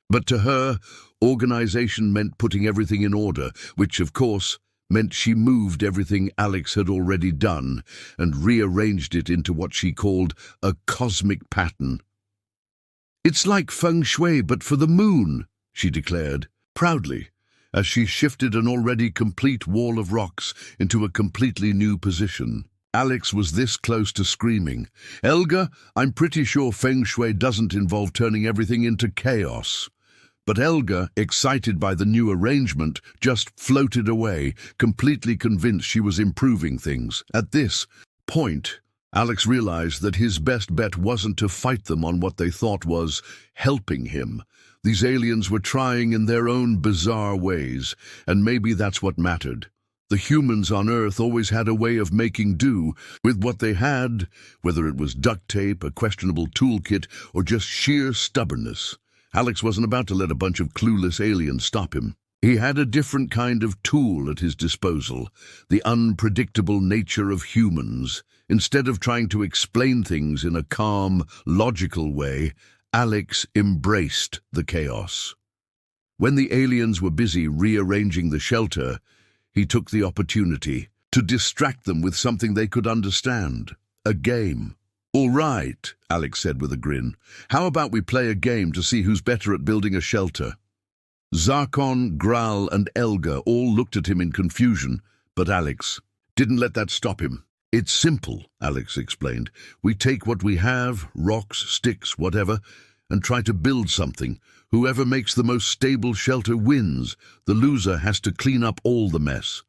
But to her, organization meant putting everything in order, which, of course, meant she moved everything Alex had already done and rearranged it into what she called a cosmic pattern. It's like feng shui, but for the moon, she declared, proudly, as she shifted an already complete wall of rocks into a completely new position. Alex was this close to screaming, Elga, I'm pretty sure feng shui doesn't involve turning everything into chaos. But Elga, excited by the new arrangement, just floated away, completely convinced she was improving things. At this point, Alex realized that his best bet wasn't to fight them on what they thought was helping him. These aliens were trying in their own bizarre ways, and maybe that's what mattered. The humans on Earth always had a way of making do with what they had, whether it was duct tape, a questionable toolkit, or just sheer stubbornness. Alex wasn't about to let a bunch of clueless aliens stop him. He had a different kind of tool at his disposal, the unpredictable nature of humans. Instead of trying to explain things in a calm, logical way, Alex embraced the chaos. When the aliens were busy rearranging the shelter, he took the opportunity to distract them with something they could understand, a game. "All right," Alex said with a grin. "How about we play a game to see who's better at building a shelter?" Zarkon, Graal, and Elga all looked at him in confusion, but Alex didn't let that stop him. "It's simple," Alex explained. "We take what we have, rocks, sticks, whatever, and try to build something. Whoever makes the most stable shelter wins. The loser has to clean up all the mess."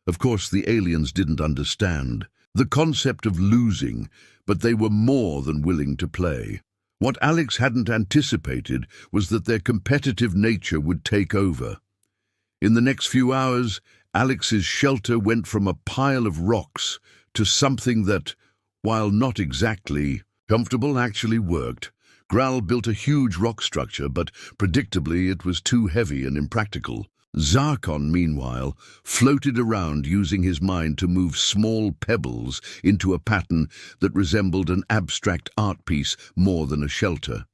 Of course, the aliens didn't understand the concept of losing, but they were more than willing to play. What Alex hadn't anticipated was that their competitive nature would take over. In the next few hours, Alex's shelter went from a pile of rocks to something that, while not exactly comfortable, actually worked. Graal built a huge rock structure, but predictably it was too heavy and impractical. Zarkon, meanwhile, floated around using his mind to move small pebbles into a pattern that resembled an abstract art piece more than a shelter.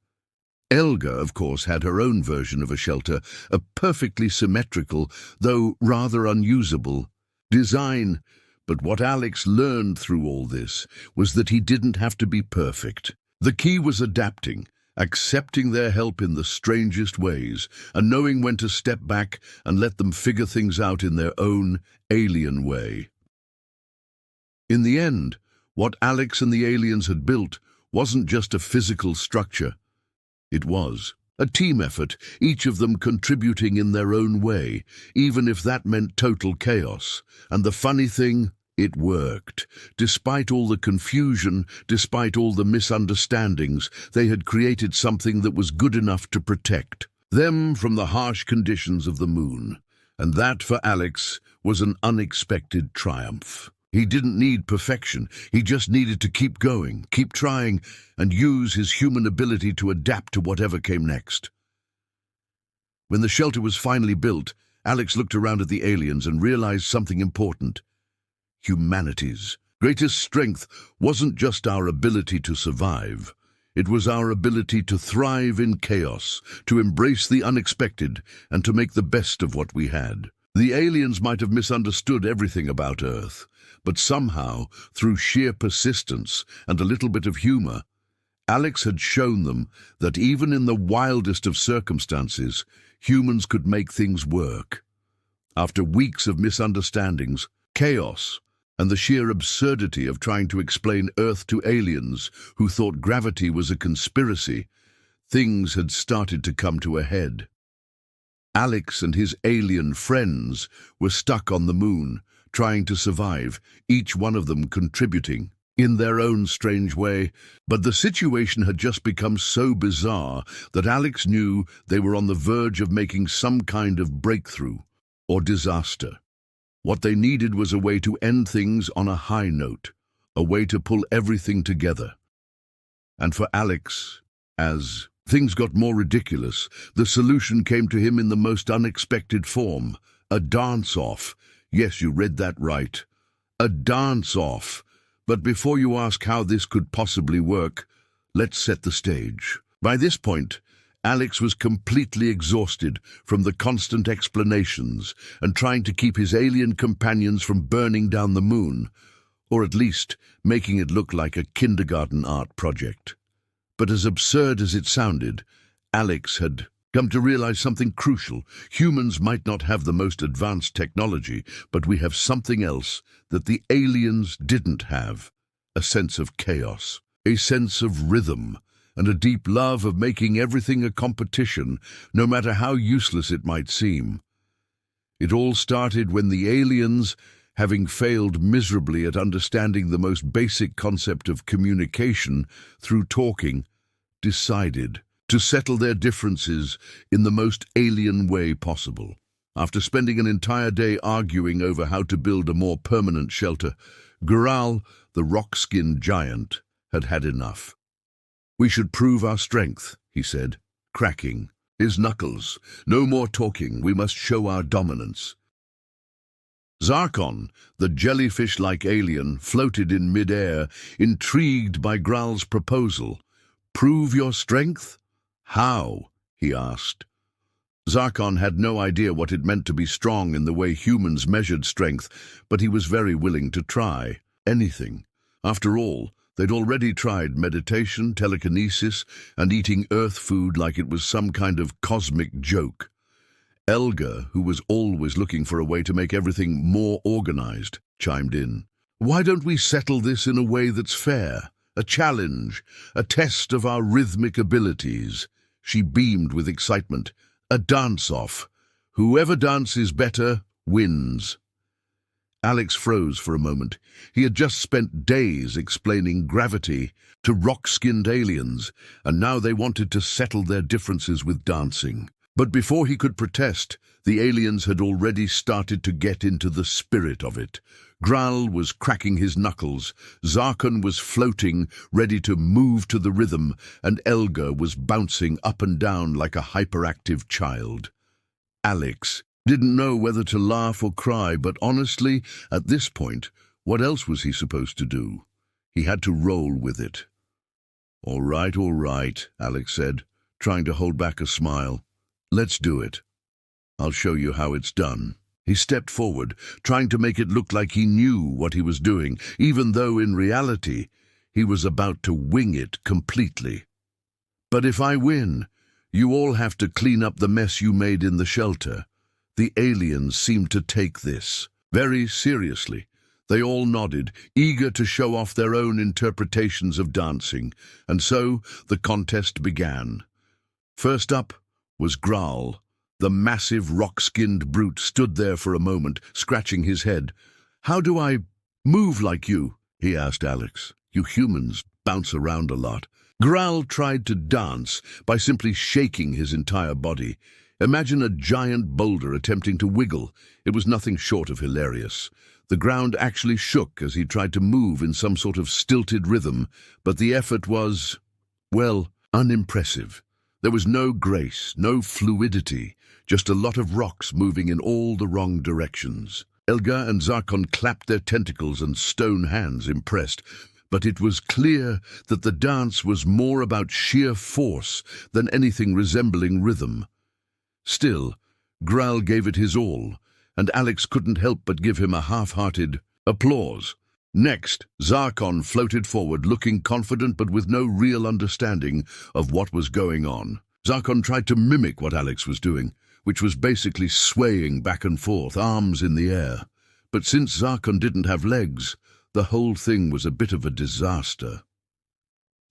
Elga, of course, had her own version of a shelter, a perfectly symmetrical, though rather unusable, design. But what Alex learned through all this was that he didn't have to be perfect. The key was adapting, accepting their help in the strangest ways, and knowing when to step back and let them figure things out in their own alien way. In the end, what Alex and the aliens had built wasn't just a physical structure. It was a team effort, each of them contributing in their own way, even if that meant total chaos. And the funny thing, it worked. Despite all the confusion, despite all the misunderstandings, they had created something that was good enough to protect them from the harsh conditions of the moon. And that, for Alex, was an unexpected triumph. He didn't need perfection. He just needed to keep going, keep trying, and use his human ability to adapt to whatever came next. When the shelter was finally built, Alex looked around at the aliens and realized something important. Humanity's greatest strength wasn't just our ability to survive. It was our ability to thrive in chaos, to embrace the unexpected, and to make the best of what we had. The aliens might have misunderstood everything about Earth, but somehow, through sheer persistence and a little bit of humor, Alex had shown them that even in the wildest of circumstances, humans could make things work. After weeks of misunderstandings, chaos, and the sheer absurdity of trying to explain Earth to aliens who thought gravity was a conspiracy, things had started to come to a head. Alex and his alien friends were stuck on the moon, trying to survive, each one of them contributing in their own strange way. But the situation had just become so bizarre that Alex knew they were on the verge of making some kind of breakthrough or disaster. What they needed was a way to end things on a high note, a way to pull everything together. And for Alex, as things got more ridiculous, the solution came to him in the most unexpected form: a dance-off. Yes, you read that right. A dance-off. But before you ask how this could possibly work, let's set the stage. By this point, Alex was completely exhausted from the constant explanations and trying to keep his alien companions from burning down the moon, or at least making it look like a kindergarten art project. But as absurd as it sounded, Alex had come to realize something crucial. Humans might not have the most advanced technology, but we have something else that the aliens didn't have: a sense of chaos, a sense of rhythm, and a deep love of making everything a competition, no matter how useless it might seem. It all started when the aliens, having failed miserably at understanding the most basic concept of communication through talking, decided to settle their differences in the most alien way possible. After spending an entire day arguing over how to build a more permanent shelter, Graal, the rock-skinned giant, had had enough. "We should prove our strength," he said, cracking his knuckles. "No more talking, we must show our dominance." Zarkon, the jellyfish-like alien, floated in mid-air, intrigued by Graal's proposal. "Prove your strength? How?" he asked. Zarkon had no idea what it meant to be strong in the way humans measured strength, but he was very willing to try anything. After all, they'd already tried meditation, telekinesis, and eating earth food like it was some kind of cosmic joke. Elga, who was always looking for a way to make everything more organized, chimed in. "Why don't we settle this in a way that's fair? A challenge, a test of our rhythmic abilities." She beamed with excitement. "A dance-off. Whoever dances better wins." Alex froze for a moment. He had just spent days explaining gravity to rock-skinned aliens, and now they wanted to settle their differences with dancing. But before he could protest, the aliens had already started to get into the spirit of it. Graal was cracking his knuckles, Zarkon was floating, ready to move to the rhythm, and Elga was bouncing up and down like a hyperactive child. Alex didn't know whether to laugh or cry, but honestly, at this point, what else was he supposed to do? He had to roll with it. All right, Alex said, trying to hold back a smile. "Let's do it. I'll show you how it's done." He stepped forward, trying to make it look like he knew what he was doing, even though in reality he was about to wing it completely. "But if I win, you all have to clean up the mess you made in the shelter." The aliens seemed to take this very seriously. They all nodded, eager to show off their own interpretations of dancing, and so the contest began. First up was Graal. The massive rock-skinned brute stood there for a moment, scratching his head. "How do I move like you?" he asked Alex. "You humans bounce around a lot." Graal tried to dance by simply shaking his entire body. Imagine a giant boulder attempting to wiggle. It was nothing short of hilarious. The ground actually shook as he tried to move in some sort of stilted rhythm, but the effort was, well, unimpressive. There was no grace, no fluidity, just a lot of rocks moving in all the wrong directions. Elga and Zarkon clapped their tentacles and stone hands, impressed, but it was clear that the dance was more about sheer force than anything resembling rhythm. Still, Graal gave it his all, and Alex couldn't help but give him a half-hearted applause. Next, Zarkon floated forward, looking confident but with no real understanding of what was going on. Zarkon tried to mimic what Alex was doing, which was basically swaying back and forth, arms in the air. But since Zarkon didn't have legs, the whole thing was a bit of a disaster.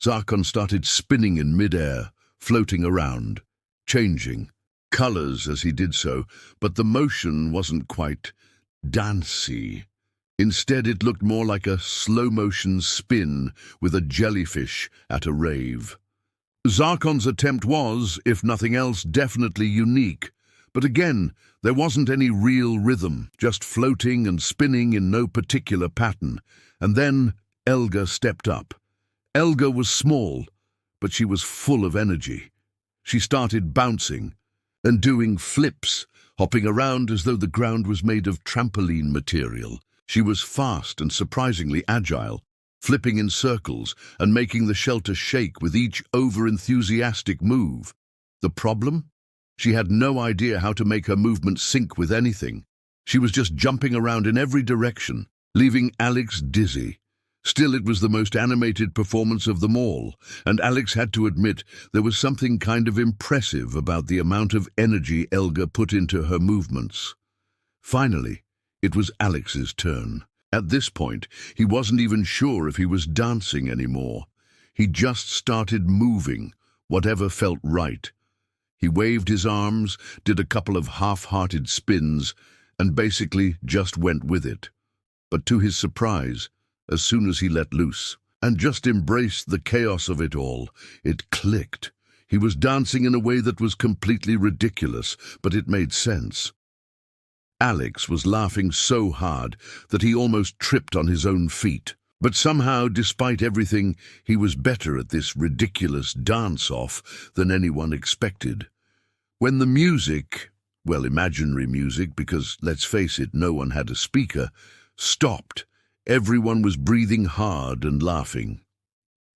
Zarkon started spinning in mid-air, floating around, changing colors as he did so, but the motion wasn't quite dancey. Instead, it looked more like a slow-motion spin with a jellyfish at a rave. Zarkon's attempt was, if nothing else, definitely unique. But again, there wasn't any real rhythm, just floating and spinning in no particular pattern. And then Elga stepped up. Elga was small, but she was full of energy. She started bouncing and doing flips, hopping around as though the ground was made of trampoline material. She was fast and surprisingly agile, flipping in circles and making the shelter shake with each over-enthusiastic move. The problem? She had no idea how to make her movements sync with anything. She was just jumping around in every direction, leaving Alex dizzy. Still, it was the most animated performance of them all, and Alex had to admit there was something kind of impressive about the amount of energy Elga put into her movements. Finally, it was Alex's turn. At this point, he wasn't even sure if he was dancing anymore. He just started moving, whatever felt right. He waved his arms, did a couple of half-hearted spins, and basically just went with it. But to his surprise, as soon as he let loose and just embraced the chaos of it all, it clicked. He was dancing in a way that was completely ridiculous, but it made sense. Alex was laughing so hard that he almost tripped on his own feet. But somehow, despite everything, he was better at this ridiculous dance-off than anyone expected. When the music, well, imaginary music, because let's face it, no one had a speaker, stopped, everyone was breathing hard and laughing.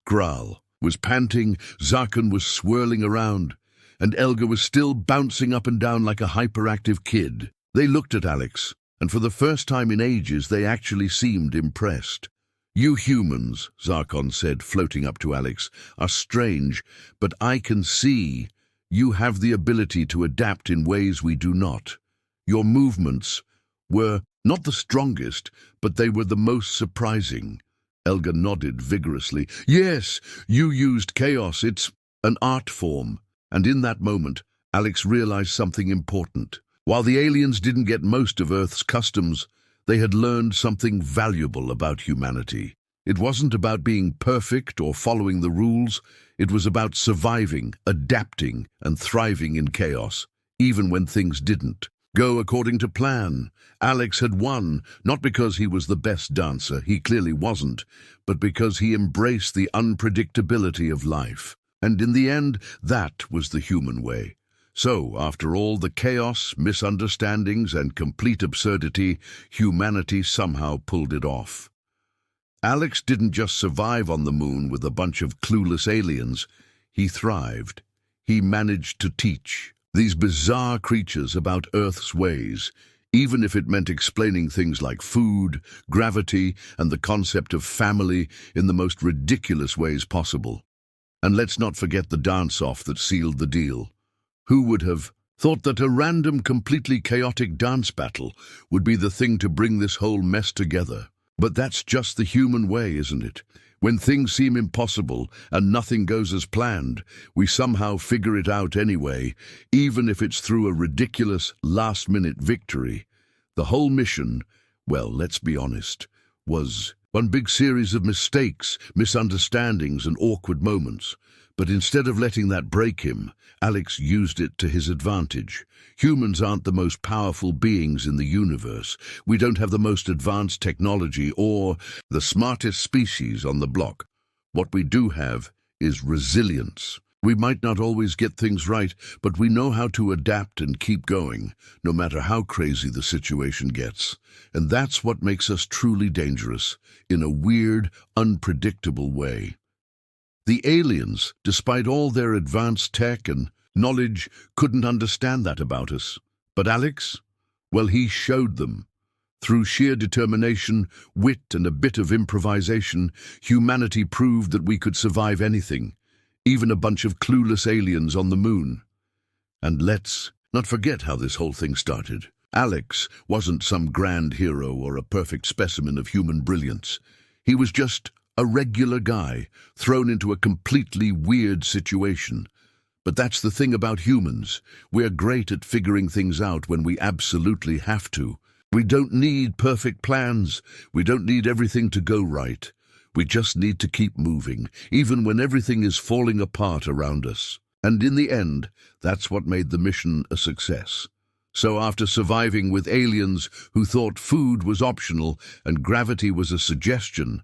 Graal was panting, Zarkon was swirling around, and Elga was still bouncing up and down like a hyperactive kid. They looked at Alex, and for the first time in ages they actually seemed impressed. "You humans," Zarkon said, floating up to Alex, "are strange, but I can see you have the ability to adapt in ways we do not. Your movements were not the strongest, but they were the most surprising." Elga nodded vigorously. "Yes, you used chaos. It's an art form." And in that moment, Alex realized something important. While the aliens didn't get most of Earth's customs, they had learned something valuable about humanity. It wasn't about being perfect or following the rules. It was about surviving, adapting, and thriving in chaos, even when things didn't go according to plan. Alex had won, not because he was the best dancer, he clearly wasn't, but because he embraced the unpredictability of life. And in the end, that was the human way. So, after all the chaos, misunderstandings, and complete absurdity, humanity somehow pulled it off. Alex didn't just survive on the moon with a bunch of clueless aliens. He thrived. He managed to teach these bizarre creatures about Earth's ways, even if it meant explaining things like food, gravity, and the concept of family in the most ridiculous ways possible. And let's not forget the dance-off that sealed the deal. Who would have thought that a random, completely chaotic dance battle would be the thing to bring this whole mess together? But that's just the human way, isn't it? When things seem impossible and nothing goes as planned, we somehow figure it out anyway, even if it's through a ridiculous last-minute victory. The whole mission, well, let's be honest, was one big series of mistakes, misunderstandings, and awkward moments. But instead of letting that break him, Alex used it to his advantage. Humans aren't the most powerful beings in the universe. We don't have the most advanced technology or the smartest species on the block. What we do have is resilience. We might not always get things right, but we know how to adapt and keep going, no matter how crazy the situation gets. And that's what makes us truly dangerous, in a weird, unpredictable way. The aliens, despite all their advanced tech and knowledge, couldn't understand that about us. But Alex? Well, he showed them. Through sheer determination, wit, and a bit of improvisation, humanity proved that we could survive anything, even a bunch of clueless aliens on the moon. And let's not forget how this whole thing started. Alex wasn't some grand hero or a perfect specimen of human brilliance. He was just a regular guy, thrown into a completely weird situation. But that's the thing about humans. We're great at figuring things out when we absolutely have to. We don't need perfect plans. We don't need everything to go right. We just need to keep moving, even when everything is falling apart around us. And in the end, that's what made the mission a success. So after surviving with aliens who thought food was optional and gravity was a suggestion,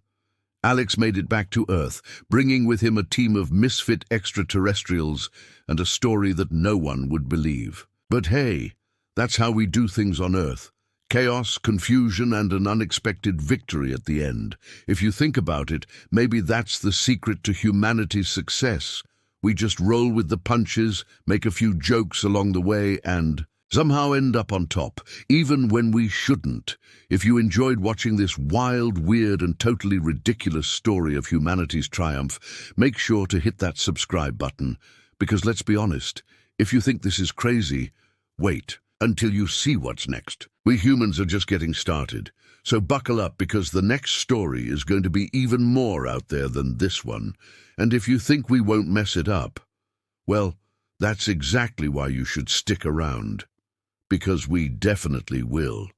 Alex made it back to Earth, bringing with him a team of misfit extraterrestrials and a story that no one would believe. But hey, that's how we do things on Earth. Chaos, confusion, and an unexpected victory at the end. If you think about it, maybe that's the secret to humanity's success. We just roll with the punches, make a few jokes along the way, and somehow end up on top, even when we shouldn't. If you enjoyed watching this wild, weird, and totally ridiculous story of humanity's triumph, make sure to hit that subscribe button. Because let's be honest, if you think this is crazy, wait until you see what's next. We humans are just getting started. So buckle up, because the next story is going to be even more out there than this one. And if you think we won't mess it up, well, that's exactly why you should stick around. Because we definitely will.